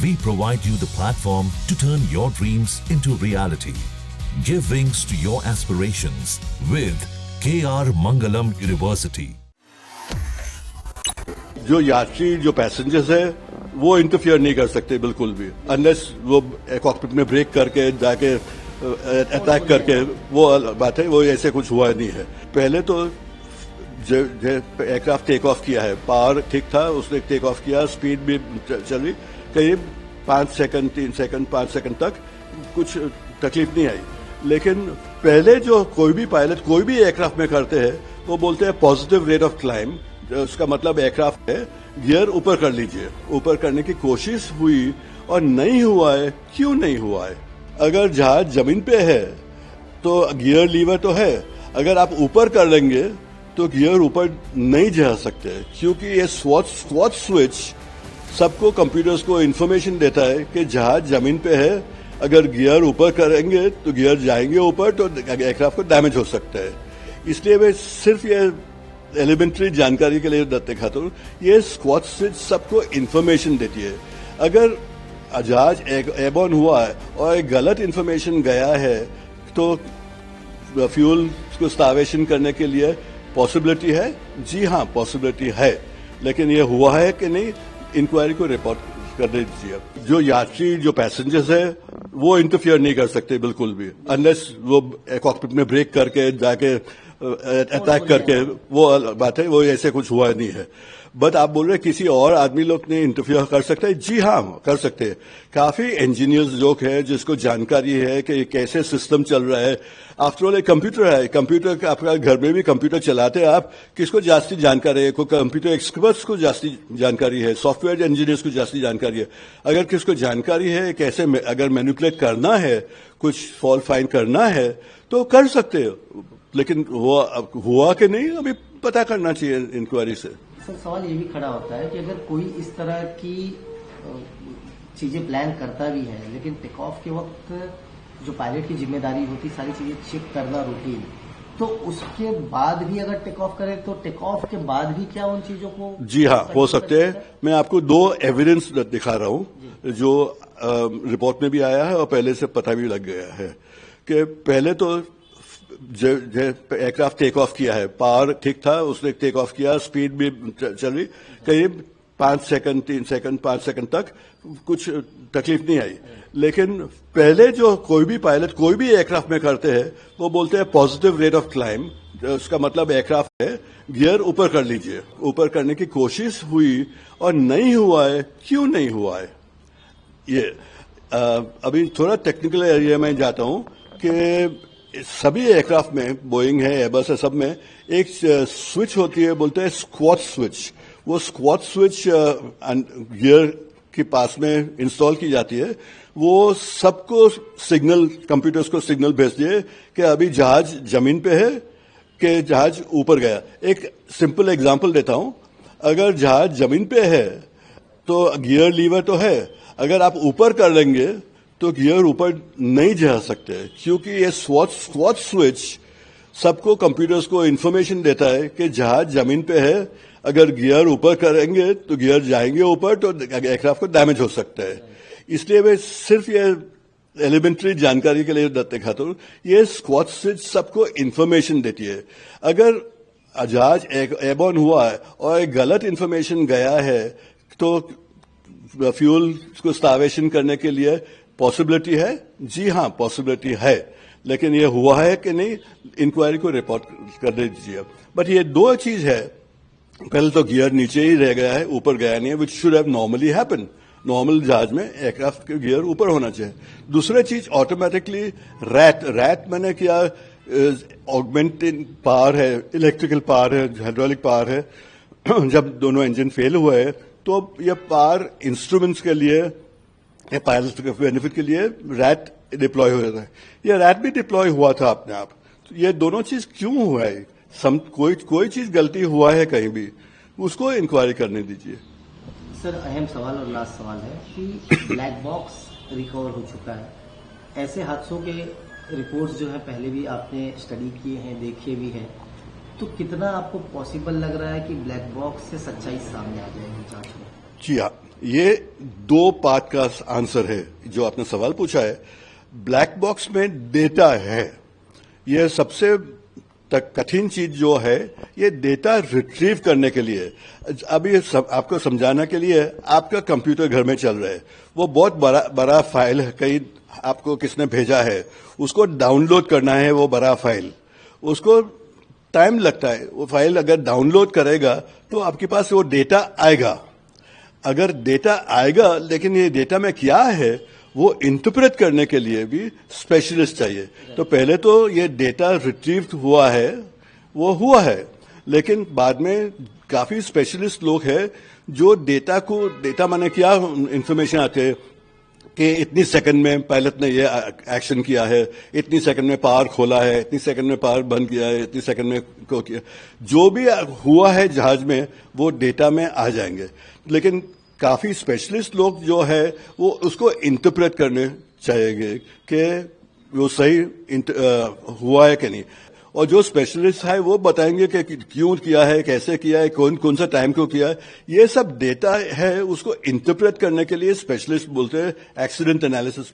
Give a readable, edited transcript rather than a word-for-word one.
We provide you the platform to turn your dreams into reality. Give wings to your aspirations with KR Mangalam University. जो यात्री जो passengers है वो interfere नहीं कर सकते बिल्कुल भी, अनलेस वो कॉकपिट में ब्रेक करके जाके अटैक करके, वो बात है। वो ऐसे कुछ हुआ नहीं है। पहले तो एयरक्राफ्ट टेक ऑफ किया है, पावर ठीक था, उसने टेक ऑफ किया, स्पीड भी चली करीब 5 सेकंड 3 सेकंड 5 सेकंड तक कुछ तकलीफ नहीं आई। लेकिन पहले जो कोई भी पायलट कोई भी एयरक्राफ्ट में करते हैं वो बोलते हैं पॉजिटिव रेट ऑफ क्लाइंब। उसका मतलब एयरक्राफ्ट है गियर ऊपर कर लीजिए। ऊपर करने की कोशिश हुई और नहीं हुआ है। क्यों नहीं हुआ है? अगर जहाज जमीन पे है तो गियर लीवर तो है, अगर आप ऊपर कर लेंगे तो गियर ऊपर नहीं जा सकते, क्योंकि ये स्क्वाट स्विच सबको कंप्यूटर्स को इंफॉर्मेशन देता है कि जहाज जमीन पे है, अगर गियर ऊपर करेंगे तो गियर जाएंगे ऊपर तो एयरक्राफ्ट को डैमेज हो सकता है। इसलिए मैं सिर्फ ये एलिमेंट्री जानकारी के लिए दिखाता हूँ। ये स्क्वाट स्विच सबको इंफॉर्मेशन देती है। अगर जहाज एयरबॉर्न हुआ है और एक गलत इंफॉर्मेशन गया है तो फ्यूल को स्टार्वेशन करने के लिए पॉसिबिलिटी है। जी हाँ, पॉसिबिलिटी है, लेकिन ये हुआ है कि नहीं, इंक्वायरी को रिपोर्ट कर दीजिए। जो यात्री जो पैसेंजर्स है वो इंटरफियर नहीं कर सकते बिल्कुल भी, अनलेस वो कॉकपिट में ब्रेक करके जाके अटैक करके, वो बात है। वो ऐसे कुछ हुआ नहीं है। बट आप बोल रहे किसी और आदमी लोग ने इंटरफियर कर सकते हैं? जी हाँ, कर सकते हैं। काफी इंजीनियर्स लोग हैं जिसको जानकारी है कि कैसे सिस्टम चल रहा है। आफ्टर ऑल एक कंप्यूटर है, कंप्यूटर आपका घर में भी कंप्यूटर चलाते हैं आप, किसको जास्ती जानकारी है? कोई कंप्यूटर एक्सपर्ट्स को जास्ती जानकारी है, सॉफ्टवेयर इंजीनियर्स को जास्ती जानकारी है। अगर किसको जानकारी है कैसे अगर मैनिपुलेट करना है, कुछ फॉल्ट फाइंड करना है तो कर सकते हो, लेकिन हुआ कि नहीं अभी पता करना चाहिए इंक्वायरी से। सर, सवाल ये भी खड़ा होता है कि अगर कोई इस तरह की चीजें प्लान करता भी है, लेकिन टेक ऑफ के वक्त जो पायलट की जिम्मेदारी होती सारी चीजें चेक करना रूटीन, तो उसके बाद भी अगर टेक ऑफ करे तो टेक ऑफ के बाद भी क्या उन चीजों को? जी हाँ, हो सकते हैं। मैं आपको 2 एविडेंस दिखा रहा हूं जो रिपोर्ट में भी आया है और पहले से पता भी लग गया है कि पहले तो एयरक्राफ्ट टेक ऑफ किया है, पावर ठीक था, उसने टेक ऑफ किया, स्पीड भी चली करीब 5 सेकंड 3 सेकंड 5 सेकंड तक कुछ तकलीफ नहीं आई। लेकिन पहले जो कोई भी पायलट कोई भी एयरक्राफ्ट में करते हैं वो बोलते हैं पॉजिटिव रेट ऑफ क्लाइंब। उसका मतलब एयरक्राफ्ट है गियर ऊपर कर लीजिए। ऊपर करने की कोशिश हुई और नहीं हुआ है। क्यों नहीं हुआ है? ये अभी थोड़ा टेक्निकल एरिया में जाता हूं कि सभी एयरक्राफ्ट में, बोइंग है, एयरबस है, सब में एक स्विच होती है, बोलते हैं स्क्वाट स्विच। वो स्क्वाट स्विच गियर के पास में इंस्टॉल की जाती है। वो सबको सिग्नल, कंप्यूटर्स को सिग्नल भेजती है कि अभी जहाज जमीन पे है कि जहाज ऊपर गया। एक सिंपल एग्जांपल देता हूं। अगर जहाज जमीन पे है तो गियर लीवर तो है, अगर आप ऊपर कर लेंगे तो गियर ऊपर नहीं जा सकते, क्योंकि ये स्क्वाट स्विच सबको कंप्यूटर्स को इंफॉर्मेशन देता है कि जहाज जमीन पे है, अगर गियर ऊपर करेंगे तो गियर जाएंगे ऊपर तो एयरक्राफ्ट को डैमेज हो सकता है। इसलिए मैं सिर्फ ये एलिमेंट्री जानकारी के लिए दिखाता हूँ। ये स्क्वाट स्विच सबको इंफॉर्मेशन देती है। अगर जहाज एयरबॉर्न हुआ है और एक गलत इंफॉर्मेशन गया है तो फ्यूल को स्टार्वेशन करने के लिए पॉसिबिलिटी है। जी हाँ, पॉसिबिलिटी है, लेकिन ये हुआ है कि नहीं, इंक्वायरी को रिपोर्ट कर दीजिए। बट ये 2 चीज है। पहले तो गियर नीचे ही रह गया है, ऊपर गया नहीं है, which should have normally happen. Normal जहाज में एयरक्राफ्ट के गियर ऊपर होना चाहिए। दूसरा चीज ऑटोमेटिकली रैट मैंने क्या ऑगमेंटेड पावर है, इलेक्ट्रिकल पावर है, हाइड्रोलिक पावर है। जब दोनों इंजन फेल हुए तो ये पावर इंस्ट्रूमेंट्स के लिए, पायलट के बेनिफिट के लिए रैट डिप्लॉय हो जाता है। ये रैट भी डिप्लॉय हुआ था अपने आप। तो ये दोनों चीज क्यों हुआ है? कोई चीज गलती हुआ है कहीं भी, उसको इंक्वायरी करने दीजिए। सर, अहम सवाल और लास्ट सवाल है कि ब्लैक बॉक्स रिकवर हो चुका है। ऐसे हादसों के रिपोर्ट्स जो है पहले भी आपने स्टडी किए हैं, देखे भी हैं, तो कितना आपको पॉसिबल लग रहा है कि ब्लैक बॉक्स से सच्चाई सामने आ जाएगी जांच में? जी हाँ, ये 2 पार्ट का आंसर है जो आपने सवाल पूछा है। ब्लैक बॉक्स में डेटा है, ये सबसे कठिन चीज जो है, ये डेटा रिट्रीव करने के लिए। अभी आपको समझाने के लिए, आपका कंप्यूटर घर में चल रहा है, वो बहुत बड़ा फाइल है, कहीं आपको किसने भेजा है, उसको डाउनलोड करना है, वो बड़ा फाइल, उसको टाइम लगता है। वो फाइल अगर डाउनलोड करेगा तो आपके पास वो डेटा आएगा। अगर डेटा आएगा, लेकिन ये डेटा में क्या है वो इंटरप्रेट करने के लिए भी स्पेशलिस्ट चाहिए। तो पहले तो ये डेटा रिट्रीव हुआ है, वो हुआ है, लेकिन बाद में काफी स्पेशलिस्ट लोग हैं जो डेटा माने क्या इंफॉर्मेशन आते हैं कि इतनी सेकंड में पायलट ने ये एक्शन किया है, इतनी सेकंड में पावर खोला है, इतनी सेकंड में पावर बंद किया है, इतनी सेकंड में को किया, जो भी हुआ है जहाज में वो डेटा में आ जाएंगे। लेकिन काफी स्पेशलिस्ट लोग जो है वो उसको इंटरप्रेट करने चाहिए कि वो सही हुआ है कि नहीं, और जो स्पेशलिस्ट है वो बताएंगे कि क्यों किया है, कैसे किया है, कौन सा टाइम को किया है। ये सब डेटा है, उसको इंटरप्रेट करने के लिए स्पेशलिस्ट बोलते हैं एक्सीडेंट एनालिसिस।